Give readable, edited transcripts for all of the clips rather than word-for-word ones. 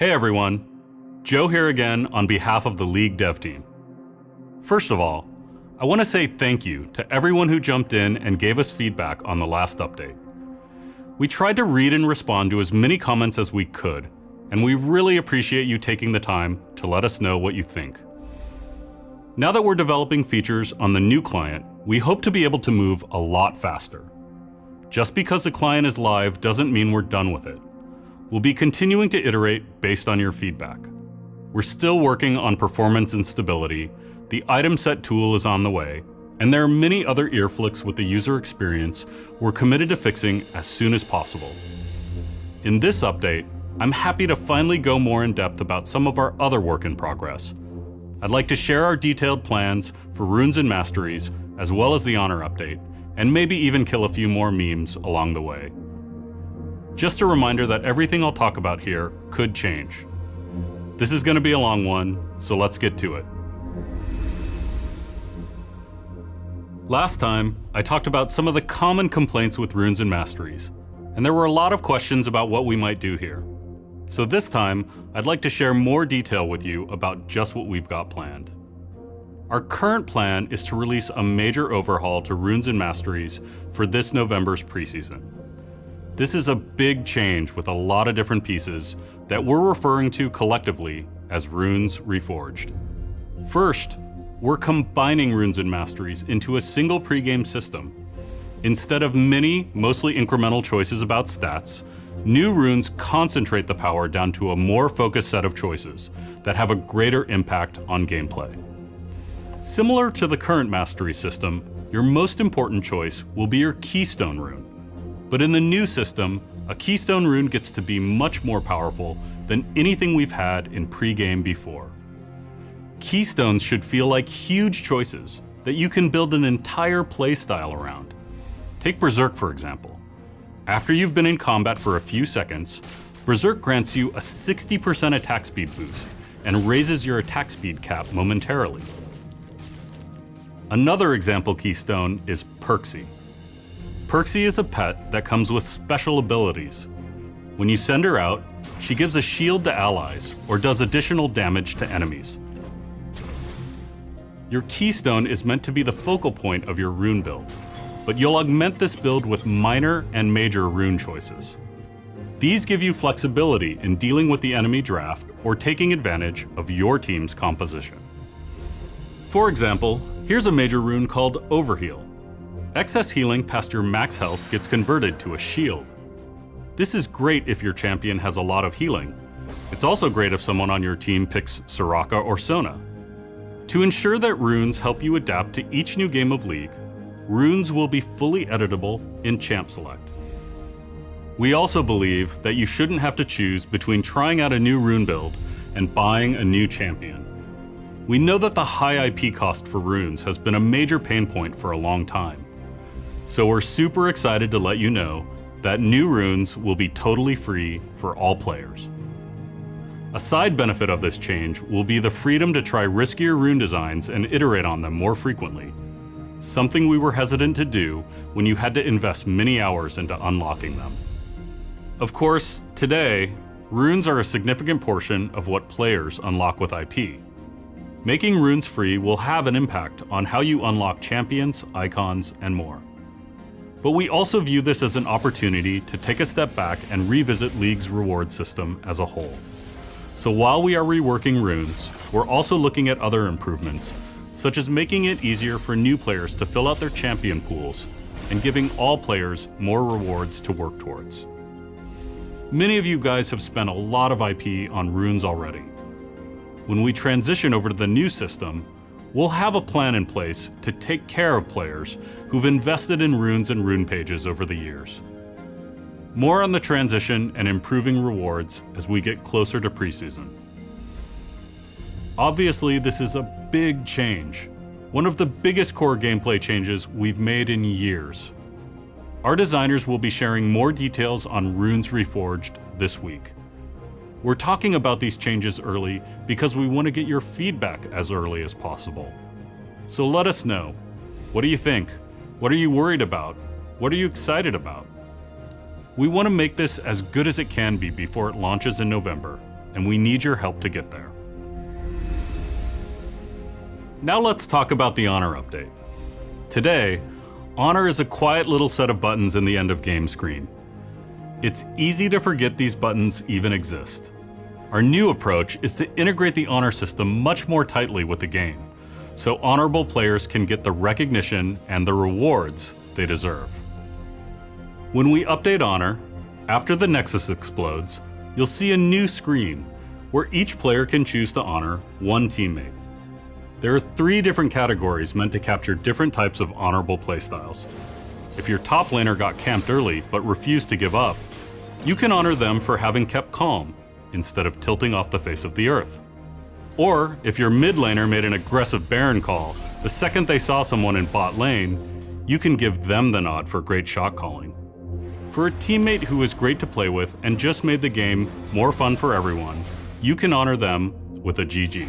Hey everyone, Joe here again on behalf of the League dev team. First of all, I want to say thank you to everyone who jumped in and gave us feedback on the last update. We tried to read and respond to as many comments as we could, and we really appreciate you taking the time to let us know what you think. Now that we're developing features on the new client, we hope to be able to move a lot faster. Just because the client is live doesn't mean we're done with it. We'll be continuing to iterate based on your feedback. We're still working on performance and stability, the item set tool is on the way, and there are many other ear flicks with the user experience we're committed to fixing as soon as possible. In this update, I'm happy to finally go more in depth about some of our other work in progress. I'd like to share our detailed plans for Runes and Masteries, as well as the Honor update, and maybe even kill a few more memes along the way. Just a reminder that everything I'll talk about here could change. This is going to be a long one, so let's get to it. Last time, I talked about some of the common complaints with Runes and Masteries, and there were a lot of questions about what we might do here. So this time, I'd like to share more detail with you about just what we've got planned. Our current plan is to release a major overhaul to Runes and Masteries for this November's preseason. This is a big change with a lot of different pieces that we're referring to collectively as Runes Reforged. First, we're combining Runes and Masteries into a single pregame system. Instead of many, mostly incremental choices about stats, new runes concentrate the power down to a more focused set of choices that have a greater impact on gameplay. Similar to the current Mastery system, your most important choice will be your Keystone rune. But in the new system, a Keystone rune gets to be much more powerful than anything we've had in pre-game before. Keystones should feel like huge choices that you can build an entire playstyle around. Take Berserk, for example. After you've been in combat for a few seconds, Berserk grants you a 60% attack speed boost and raises your attack speed cap momentarily. Another example keystone is Perksy. Perksy is a pet that comes with special abilities. When you send her out, she gives a shield to allies or does additional damage to enemies. Your keystone is meant to be the focal point of your rune build, but you'll augment this build with minor and major rune choices. These give you flexibility in dealing with the enemy draft or taking advantage of your team's composition. For example, here's a major rune called Overheal. Excess healing past your max health gets converted to a shield. This is great if your champion has a lot of healing. It's also great if someone on your team picks Soraka or Sona. To ensure that runes help you adapt to each new game of League, runes will be fully editable in Champ Select. We also believe that you shouldn't have to choose between trying out a new rune build and buying a new champion. We know that the high IP cost for runes has been a major pain point for a long time. So we're super excited to let you know that new runes will be totally free for all players. A side benefit of this change will be the freedom to try riskier rune designs and iterate on them more frequently, something we were hesitant to do when you had to invest many hours into unlocking them. Of course, today, runes are a significant portion of what players unlock with IP. Making runes free will have an impact on how you unlock champions, icons, and more. But we also view this as an opportunity to take a step back and revisit League's reward system as a whole. So while we are reworking runes, we're also looking at other improvements, such as making it easier for new players to fill out their champion pools and giving all players more rewards to work towards. Many of you guys have spent a lot of IP on runes already. When we transition over to the new system, we'll have a plan in place to take care of players who've invested in runes and rune pages over the years. More on the transition and improving rewards as we get closer to preseason. Obviously, this is a big change, one of the biggest core gameplay changes we've made in years. Our designers will be sharing more details on Runes Reforged this week. We're talking about these changes early because we want to get your feedback as early as possible. So let us know. What do you think? What are you worried about? What are you excited about? We want to make this as good as it can be before it launches in November, and we need your help to get there. Now let's talk about the Honor update. Today, Honor is a quiet little set of buttons in the end of game screen. It's easy to forget these buttons even exist. Our new approach is to integrate the Honor system much more tightly with the game, so honorable players can get the recognition and the rewards they deserve. When we update Honor, after the Nexus explodes, you'll see a new screen where each player can choose to honor one teammate. There are 3 different categories meant to capture different types of honorable playstyles. If your top laner got camped early but refused to give up, you can honor them for having kept calm instead of tilting off the face of the earth. Or if your mid laner made an aggressive Baron call the second they saw someone in bot lane, you can give them the nod for great shot calling. For a teammate who is great to play with and just made the game more fun for everyone, you can honor them with a GG.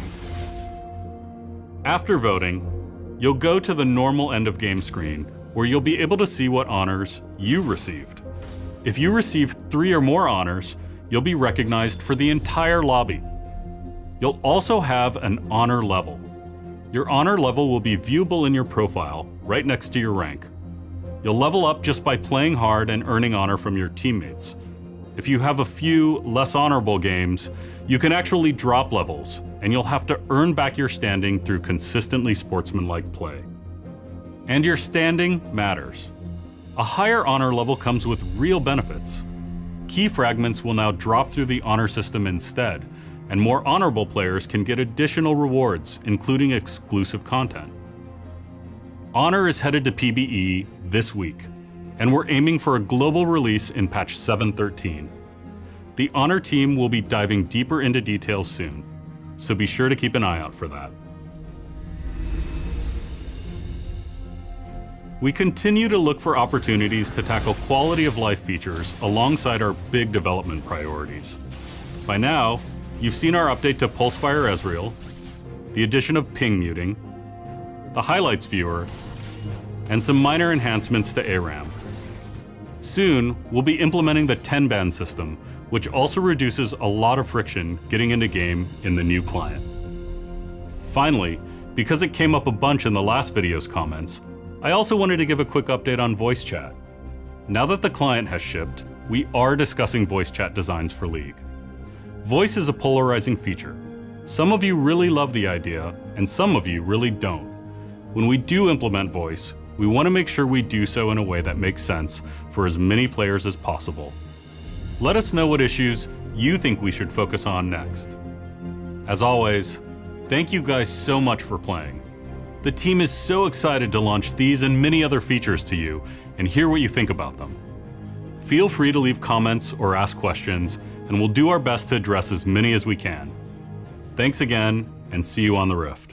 After voting, you'll go to the normal end of game screen where you'll be able to see what honors you received. If you received 3 or more honors, you'll be recognized for the entire lobby. You'll also have an honor level. Your honor level will be viewable in your profile right next to your rank. You'll level up just by playing hard and earning honor from your teammates. If you have a few less honorable games, you can actually drop levels, and you'll have to earn back your standing through consistently sportsmanlike play. And your standing matters. A higher honor level comes with real benefits. Key fragments will now drop through the honor system instead, and more honorable players can get additional rewards, including exclusive content. Honor is headed to PBE this week, and we're aiming for a global release in patch 7.13. The Honor team will be diving deeper into details soon, so be sure to keep an eye out for that. We continue to look for opportunities to tackle quality of life features alongside our big development priorities. By now, you've seen our update to Pulsefire Ezreal, the addition of ping muting, the highlights viewer, and some minor enhancements to ARAM. Soon, we'll be implementing the 10-ban system, which also reduces a lot of friction getting into game in the new client. Finally, because it came up a bunch in the last video's comments, I also wanted to give a quick update on voice chat. Now that the client has shipped, we are discussing voice chat designs for League. Voice is a polarizing feature. Some of you really love the idea, and some of you really don't. When we do implement voice, we want to make sure we do so in a way that makes sense for as many players as possible. Let us know what issues you think we should focus on next. As always, thank you guys so much for playing. The team is so excited to launch these and many other features to you and hear what you think about them. Feel free to leave comments or ask questions, and we'll do our best to address as many as we can. Thanks again, and see you on the Rift.